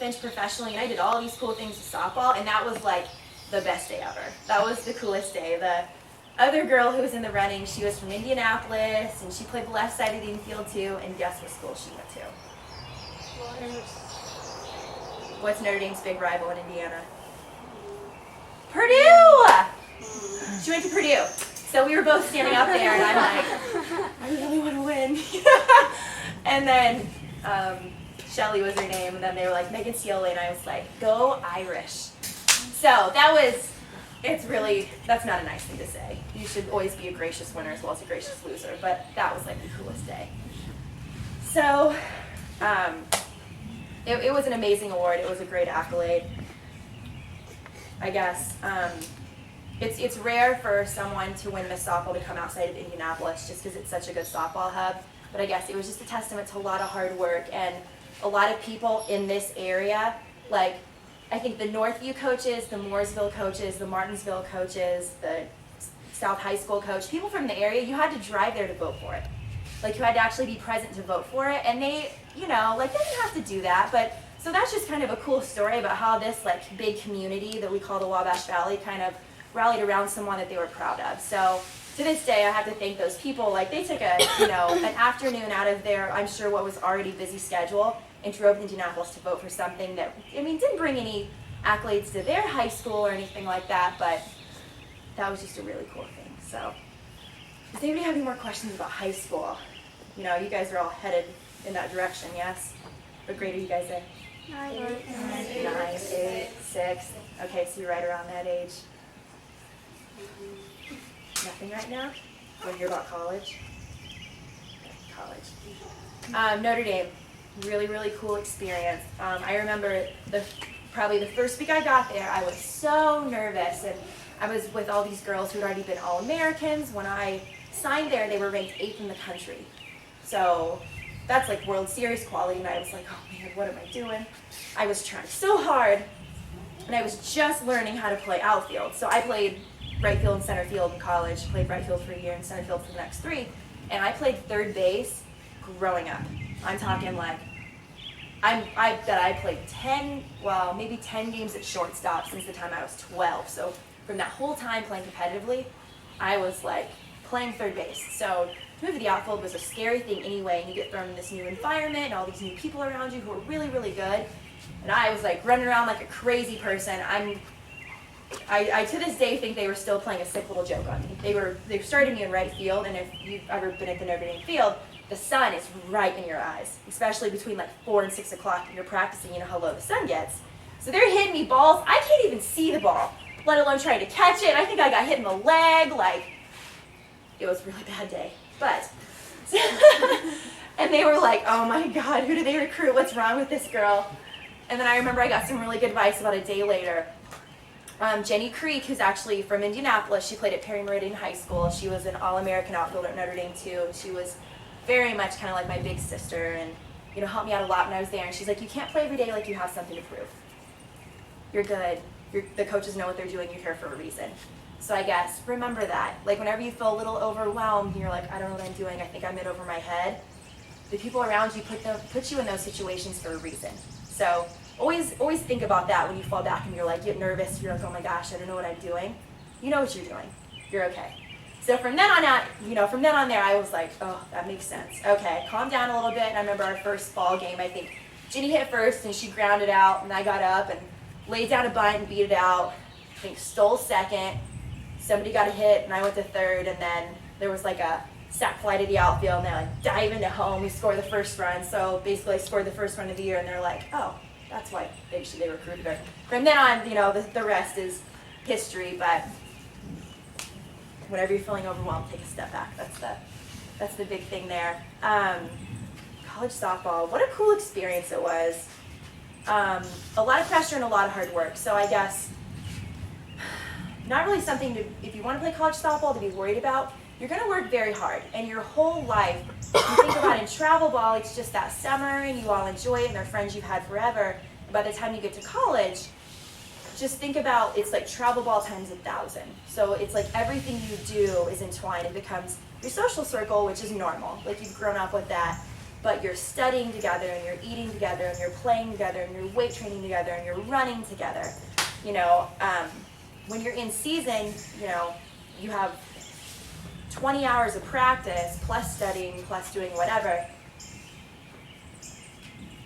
finished professionally, and I did all these cool things with softball, and that was like the best day ever. That was the coolest day. The other girl who was in the running, she was from Indianapolis, and she played the left side of the infield too, and guess what school she went to? What's Notre Dame's big rival in Indiana? Purdue! She went to Purdue. So we were both standing up there, and I'm like, I really want to win. And then Ciolli was her name, and then they were like, Megan Ciolli, and I was like, go Irish. So that was, that's not a nice thing to say. You should always be a gracious winner as well as a gracious loser, but that was like the coolest day. So it was an amazing award. It was a great accolade, I guess. It's rare for someone to win Miss Softball to come outside of Indianapolis just because it's such a good softball hub. But I guess it was just a testament to a lot of hard work and a lot of people in this area. Like, I think the Northview coaches, the Mooresville coaches, the Martinsville coaches, the South High School coach, people from the area, you had to drive there to vote for it. Like, you had to actually be present to vote for it. And they, you know, like, they didn't have to do that. But so that's just kind of a cool story about how this, like, big community that we call the Wabash Valley kind of rallied around someone that they were proud of. So to this day, I have to thank those people. Like, they took an afternoon out of their, I'm sure, what was already busy schedule and drove to Indianapolis to vote for something that, I mean, didn't bring any accolades to their high school or anything like that, but that was just a really cool thing. So does anybody have any more questions about high school? You know, you guys are all headed in that direction, yes? What grade are you guys in? 9, 8, 6. Okay, so you're right around that age. Nothing right now? Want to hear about college? College. Notre Dame, really, really cool experience. I remember probably the first week I got there, I was so nervous, and I was with all these girls who had already been All-Americans. When I signed there, they were ranked 8th in the country. So that's like World Series quality, and I was like, oh man, what am I doing? I was trying so hard, and I was just learning how to play outfield. So I played right field and center field in college, played right field for a year and center field for the next 3, and I played third base growing up. I'm talking like, I played 10, well, maybe 10 games at shortstop since the time I was 12. So from that whole time playing competitively, I was like playing third base. So to move to the outfield was a scary thing anyway, and you get thrown in this new environment and all these new people around you who are really, really good. And I was like running around like a crazy person. I to this day think they were still playing a sick little joke on me. They started me in right field, and if you've ever been at the Notre Dame field, the sun is right in your eyes, especially between like 4 and 6 o'clock when you're practicing, you know how low the sun gets. So they're hitting me balls. I can't even see the ball, let alone trying to catch it. I think I got hit in the leg. Like, it was a really bad day. But, and they were like, oh my God, who did they recruit? What's wrong with this girl? And then I remember I got some really good advice about a day later. Jenny Creek, who's actually from Indianapolis, she played at Perry Meridian High School. She was an All-American outfielder at Notre Dame too. She was very much kind of like my big sister, and helped me out a lot when I was there. And she's like, you can't play every day like you have something to prove. You're good. The coaches know what they're doing. You're here for a reason. So I guess remember that. Like, whenever you feel a little overwhelmed, you're like, I don't know what I'm doing. I think I'm in over my head. The people around you put you in those situations for a reason. So always think about that when you fall back and you're like, you get nervous. You're like, oh my gosh, I don't know what I'm doing. You know what you're doing. You're okay. So from then on out, from then on there, I was like, oh, that makes sense. Okay, calm down a little bit. And I remember our first ball game, I think Ginny hit first and she grounded out, and I got up and laid down a bunt and beat it out. I think stole second. Somebody got a hit and I went to third, and then there was like a sac fly to the outfield, and they like dive into home. We scored the first run. So basically I scored the first run of the year, and they're like, oh, that's why they recruited her. From then on, the rest is history, but whenever you're feeling overwhelmed, take a step back. That's the big thing there. College softball, what a cool experience it was. A lot of pressure and a lot of hard work. So I guess not really something if you want to play college softball, to be worried about. You're going to work very hard, and your whole life, you think about in travel ball, it's just that summer, and you all enjoy it, and they're friends you've had forever. And by the time you get to college, just think about, it's like travel ball times 1,000. So it's like everything you do is entwined and becomes your social circle, which is normal. Like, you've grown up with that. but you're studying together and you're eating together and you're playing together and you're weight training together and you're running together. You know, when you're in season, you know, you have 20 hours of practice plus studying plus doing whatever.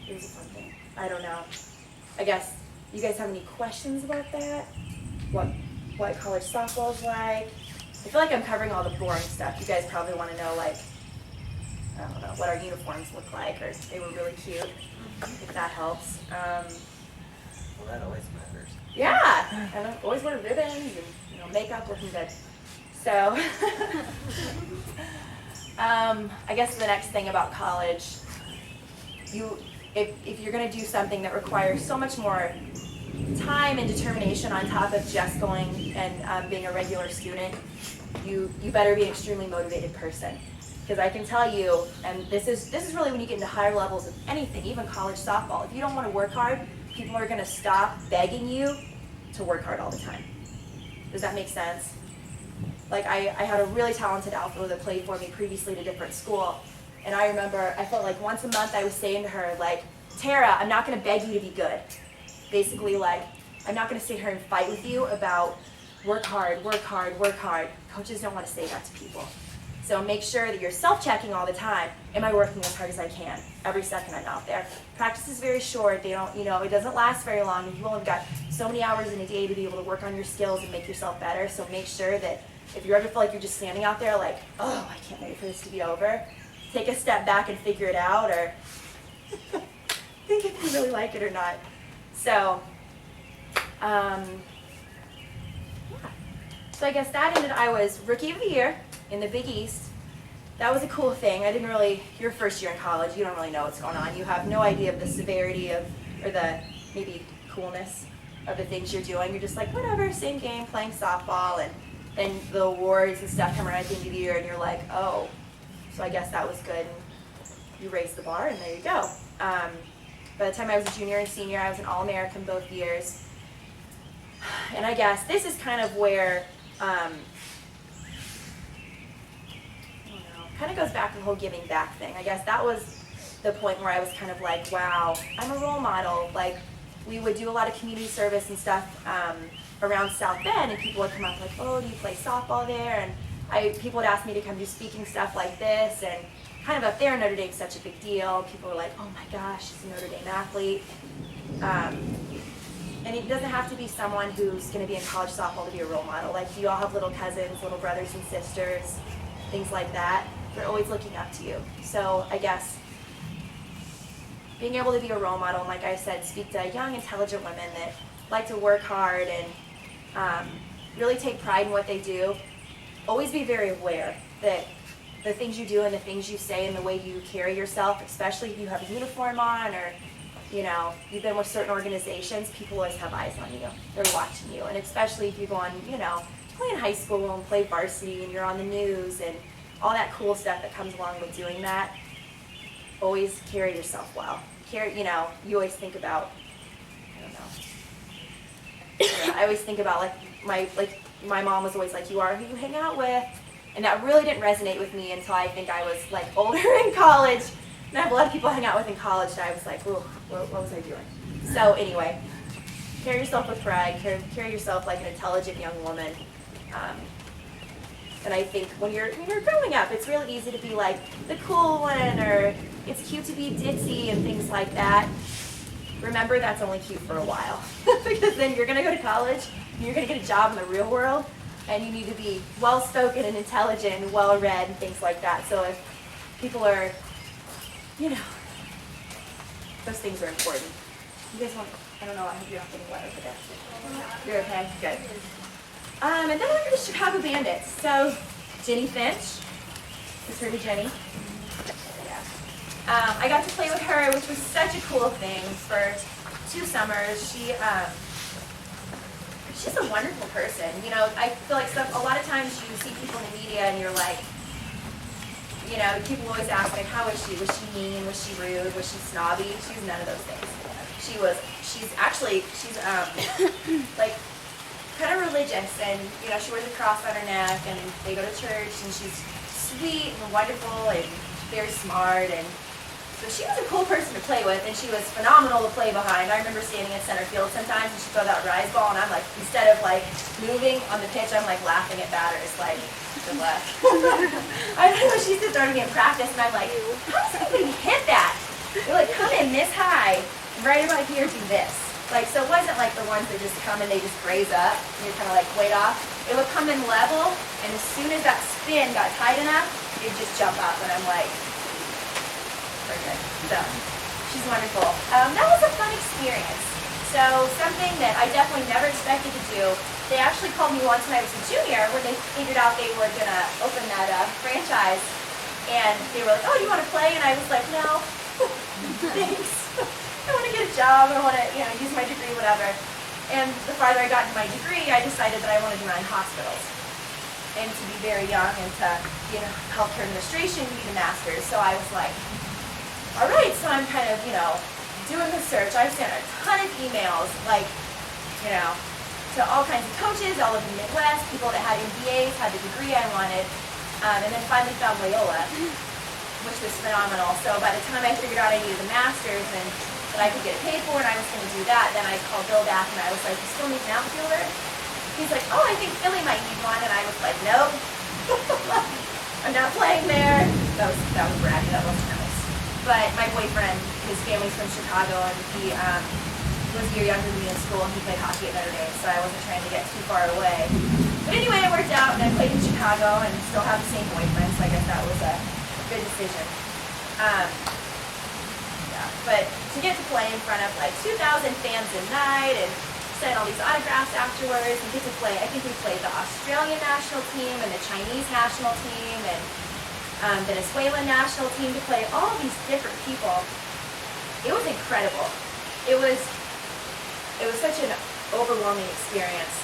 Here's a fun thing. I don't know. I guess you guys have any questions about that? What college softball is like? I feel like I'm covering all the boring stuff. You guys probably want to know, like, I don't know, what our uniforms look like, or if they were really cute, if that helps. Well, that always matters. Yeah, and I always wear ribbons and, you know, makeup, looking good. So, I guess the next thing about college, if you're going to do something that requires so much more time and determination on top of just going and being a regular student, you better be an extremely motivated person. Because I can tell you, and this is really when you get into higher levels of anything, even college softball, if you don't want to work hard, people are going to stop begging you to work hard all the time. Does that make sense? Like, I had a really talented outfielder that played for me previously at a different school, and I remember I felt like once a month I was saying to her, like, Tara, I'm not going to beg you to be good. Basically, like, I'm not going to sit here and fight with you about work hard, work hard, work hard. Coaches don't want to say that to people. So make sure that you're self-checking all the time. Am I working as hard as I can every second I'm out there? Practice is very short. They don't, you know, it doesn't last very long. You've only got so many hours in a day to be able to work on your skills and make yourself better. So make sure that if you ever feel like you're just standing out there like, oh, I can't wait for this to be over, take a step back and figure it out, or think if you really like it or not. So, yeah. So I guess that ended. I was Rookie of the Year in the Big East. That was a cool thing. I didn't really, your first year in college, you don't really know what's going on. You have no idea of the severity of, or the maybe coolness of the things you're doing. You're just like, whatever, same game, playing softball, and then the awards and stuff come around at the end of the year, and you're like, oh, so I guess that was good. And you raised the bar, and there you go. By the time I was a junior and senior, I was an All-American both years. And I guess this is kind of where, kind of goes back to the whole giving back thing. I guess that was the point where I was kind of like, wow, I'm a role model. Like, we would do a lot of community service and stuff around South Bend, and people would come up like, oh, do you play softball there? And people would ask me to come do speaking stuff like this, and kind of up there, Notre Dame's such a big deal. People were like, oh my gosh, she's a Notre Dame athlete. And it doesn't have to be someone who's going to be in college softball to be a role model. Like, do you all have little cousins, little brothers and sisters, things like that? They're always looking up to you. So I guess being able to be a role model, and like I said, speak to young, intelligent women that like to work hard and really take pride in what they do. Always be very aware that the things you do and the things you say and the way you carry yourself, especially if you have a uniform on, or you know, you've been with certain organizations, people always have eyes on you. They're watching you. And especially if you go on, you know, play in high school and play varsity and you're on the news and all that cool stuff that comes along with doing that, always carry yourself well. You know, you always think about, I don't know. Yeah, I always think about my mom was always like, you are who you hang out with. And that really didn't resonate with me until I think I was like older in college. And I have a lot of people I hang out with in college, and I was like, ooh, what was I doing? So anyway, carry yourself with pride, carry yourself like an intelligent young woman. And I think when you're growing up, it's really easy to be like the cool one, or it's cute to be ditzy and things like that. Remember, that's only cute for a while. Because then you're going to go to college, and you're going to get a job in the real world, and you need to be well-spoken and intelligent and well-read and things like that. So if people are, you know, those things are important. You guys want, I don't know, I hope you don't have any water for that. You're okay? Good. And then we're the Chicago Bandits. So, Jenny Finch. Is her to Jenny? Yeah. I got to play with her, which was such a cool thing for 2 summers. She's a wonderful person. You know, I feel like a lot of times you see people in the media and you're like, you know, people always ask, like, how was she? Was she mean? Was she rude? Was she snobby? She's none of those things. She's like, kind of religious, and, you know, she wears a cross on her neck, and they go to church, and she's sweet and wonderful and very smart, and So she was a cool person to play with, and she was phenomenal to play behind. I remember standing in center field sometimes, and she'd throw that rise ball, and I'm like, instead of like moving on the pitch, I'm like laughing at batters, like, good luck. I remember she used to throw to me in practice, and I'm like, how does anybody hit that? They're like, come in this high, right about here, do this. Like, so it wasn't like the ones that just come and they just graze up, and you're kind of like way off. It would come in level, and as soon as that spin got tight enough, it'd just jump up, and I'm like, perfect. So, she's wonderful. That was a fun experience. So, something that I definitely never expected to do. They actually called me once when I was a junior when they figured out they were going to open that franchise. And they were like, oh, do you want to play? And I was like, no, thanks. I want to get a job. I want to use my degree, whatever. And the farther I got into my degree, I decided that I wanted to run hospitals. And to be very young and to healthcare administration, you need a master's. So I was like, all right, so I'm kind of, doing the search. I've sent a ton of emails, like, to all kinds of coaches all over the Midwest, people that had MBAs, had the degree I wanted, and then finally found Loyola, which was phenomenal. So by the time I figured out I needed a master's and that I could get it paid for and I was going to do that, then I called Bill back and I was like, you still need an outfielder? He's like, oh, I think Philly might need one, and I was like, nope, I'm not playing there. That was braggy, that wasn't nice. But my boyfriend, his family's from Chicago, and he was a year younger than me in school, and he played hockey at Notre Dame, so I wasn't trying to get too far away. But anyway, it worked out, and I played in Chicago, and still have the same boyfriend, so I guess that was a good decision. But to get to play in front of like 2,000 fans a night, and sign all these autographs afterwards, and get to play, I think we played the Australian national team, and the Chinese national team, and Venezuelan national team, to play all these different people. It was incredible. It was such an overwhelming experience.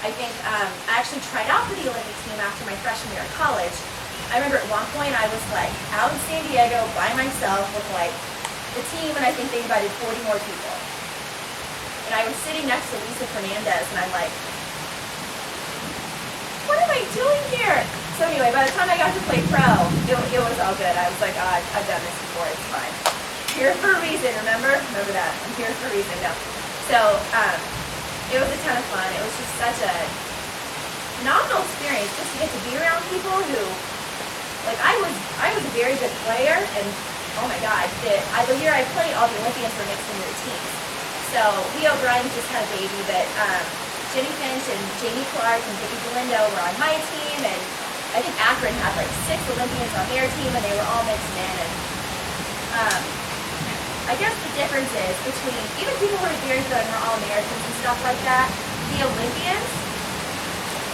I think I actually tried out for the Olympic team after my freshman year of college. I remember at one point I was like out in San Diego by myself with like the team, and I think they invited 40 more people. And I was sitting next to Lisa Fernandez, and I'm like, what am I doing here? So anyway, by the time I got to play pro, it was all good. I was like, oh, I've done this before, it's fine. Here for a reason, remember? Remember that. I'm here for a reason, no. So, it was a ton of fun. It was just such a phenomenal experience just to get to be around people who, like, I was a very good player, and oh my God, the year I played, all the Olympians were mixed into the teams. So, Leo Bryan just had a baby, but Jenny Finch and Jamie Clark and Vicky Galindo were on my team, and I think Akron had like 6 Olympians on their team, and they were all mixed in. And I guess the difference is between even people who are very good and are all Americans and stuff like that, the Olympians,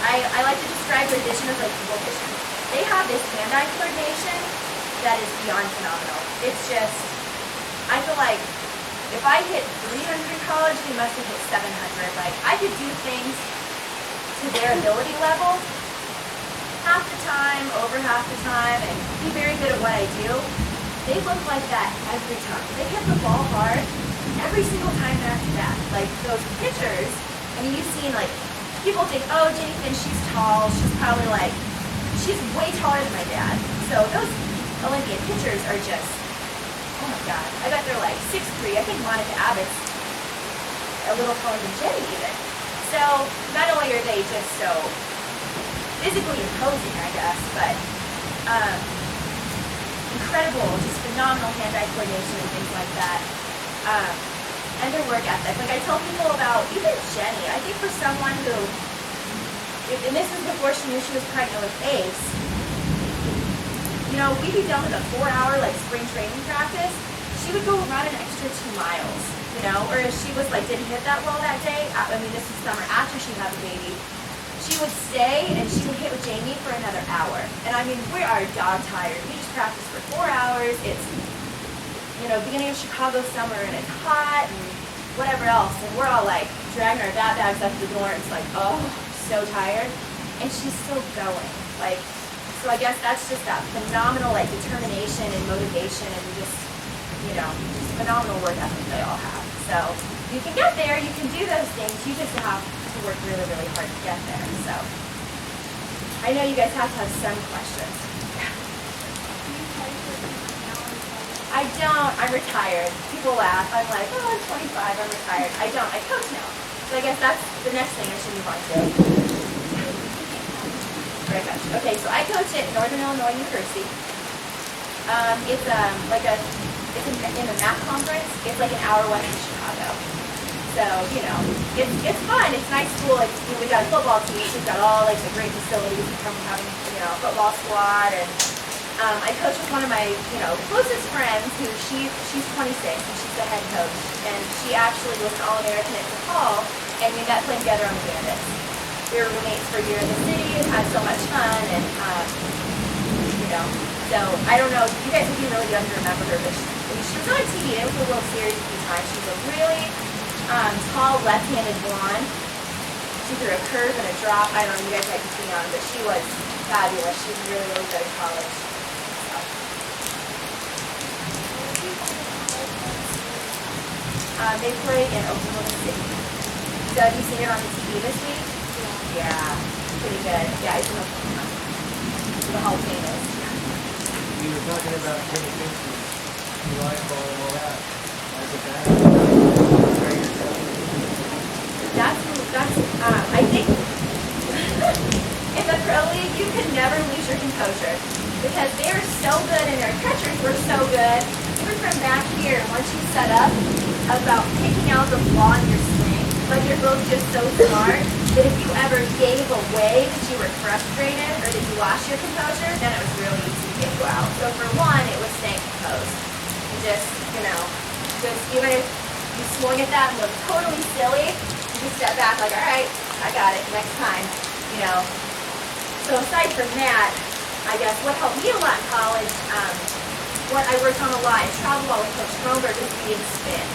I like to describe their vision as like people vision. They have this hand-eye coordination that is beyond phenomenal. It's just, I feel like if I hit 300 in college, they must have hit 700. Like, I could do things to their ability level half the time, over half the time, and be very good at what I do. They look like that every time. They hit the ball hard every single time back to back. Like those pitchers, I mean, you've seen like, people think, oh, Jenny Finch, she's tall. She's probably like, she's way taller than my dad. So those Olympian pitchers are just, oh my God. I bet they're like 6'3". I think Monica Abbott's a little taller than Jenny even. So not only are they just so physically imposing, I guess, but incredible, just phenomenal hand-eye coordination and things like that. And their work ethic. Like I tell people about, even Jenny, I think for someone who, and this is before she knew she was pregnant with Ace, we'd be done with a 4-hour like spring training practice. She would go run an extra 2 miles, or if she was like, didn't hit that well that day, I mean, this is summer after she had the baby, she would stay and she would hit with Jamie for another hour. And I mean, we are dog tired. We just practiced for 4 hours. It's, beginning of Chicago summer, and it's hot and whatever else. And we're all like dragging our bags up the door. And it's like, oh, so tired. And she's still going. Like, so I guess that's just that phenomenal like determination and motivation and just, just phenomenal work ethic they all have. So you can get there. You can do those things. You just have to work really, really hard to get there. So I know you guys have to have some questions. I don't. I'm retired. People laugh. I'm like, oh, I'm 25. I'm retired. I don't. I coach now. So I guess that's the next thing I should move on to. Where I coach. Okay, so I coach at Northern Illinois University. It's in a math conference. It's like an hour west of Chicago. So, you know, it's fun. It's a nice school. We've got a football team. We've got all like the great facilities from having, you know, a football squad. And I coach with one of my, you know, closest friends who she's 26 and she's the head coach. And she actually was an All-American at DePaul, and we met playing together on the Bandits. We were roommates for a year in the city and had so much fun. And, you know, so I don't know. You guys would be really young to remember her, but she was on TV. It was a World Series a few times. She's a really tall, left-handed blonde. She threw a curve and a drop. I don't know, you guys might be too young, but she was fabulous. She was really, really good in college. So. They play in Oklahoma City. So have you seen it on the TV this week? Yeah, pretty good. Yeah, it's in Oklahoma. The Hall of Fame is. You were talking about Jimmy Kingston, Eli ball and all that. As a bad I think in the pro league you can never lose your composure because they are so good and their catchers were so good. Even from back here, once you set up about picking out the flaw in your swing, like you're both just so smart that if you ever gave away that you were frustrated or that you lost your composure, then it was really easy to get you out. So for one, it was staying composed. And just, you know, just even if you swung at that and looked totally silly, you just step back like, all right, I got it, next time, you know. So aside from that, I guess what helped me a lot in college, what I worked on a lot in travel while with Coach Stromberg is reading spin.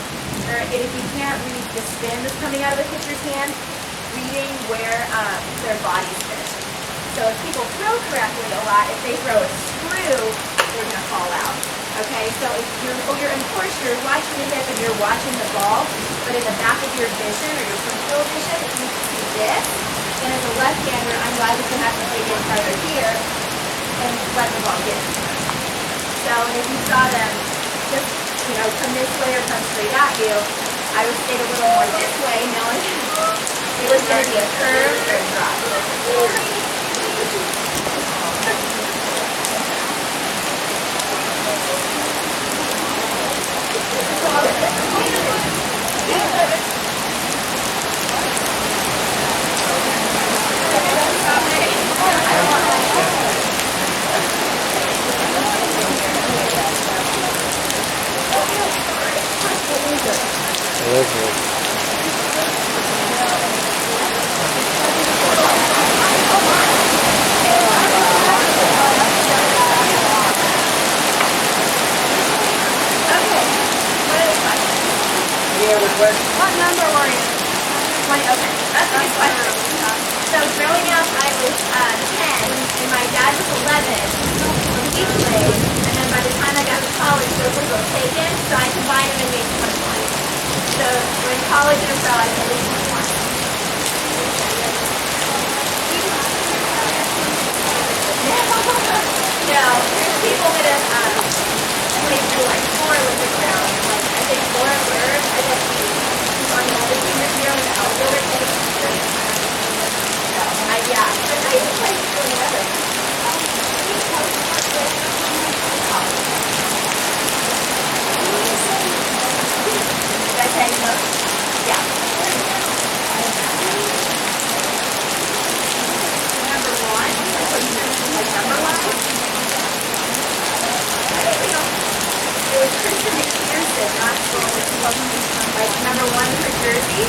Or if you can't read the spin that's coming out of the pitcher's hand, reading where their body's finishing. So if people throw correctly a lot, if they throw a screw, they're going to fall out. Okay, so if of course you're watching the hip and you're watching the ball, but in the back of your vision or your peripheral vision, if you see this, then as a left-hander, I'm glad you can have to dig in farther here and let the ball get to them. So, and if you saw them just, you know, come this way or come straight at you, I would stay a little more this way, knowing it was going to be a curve or a drop. What number were you? 20, okay. That's a good question. So growing up, I was 10, and my dad was 11 when he played, and then by the time I got to college, those were both taken, so I combined them and made 21. So when college and pro, I made 21. No, there's people that have played for like 4 Olympic rounds. Like, I think Laura Bird, I guess she's on the other team this year with the outfielder. So, yeah, but I used to play for whatever. Did I say no? Yeah. Number 1, like number-wise. It was Kristen McPherson, not like number 1 for Jersey.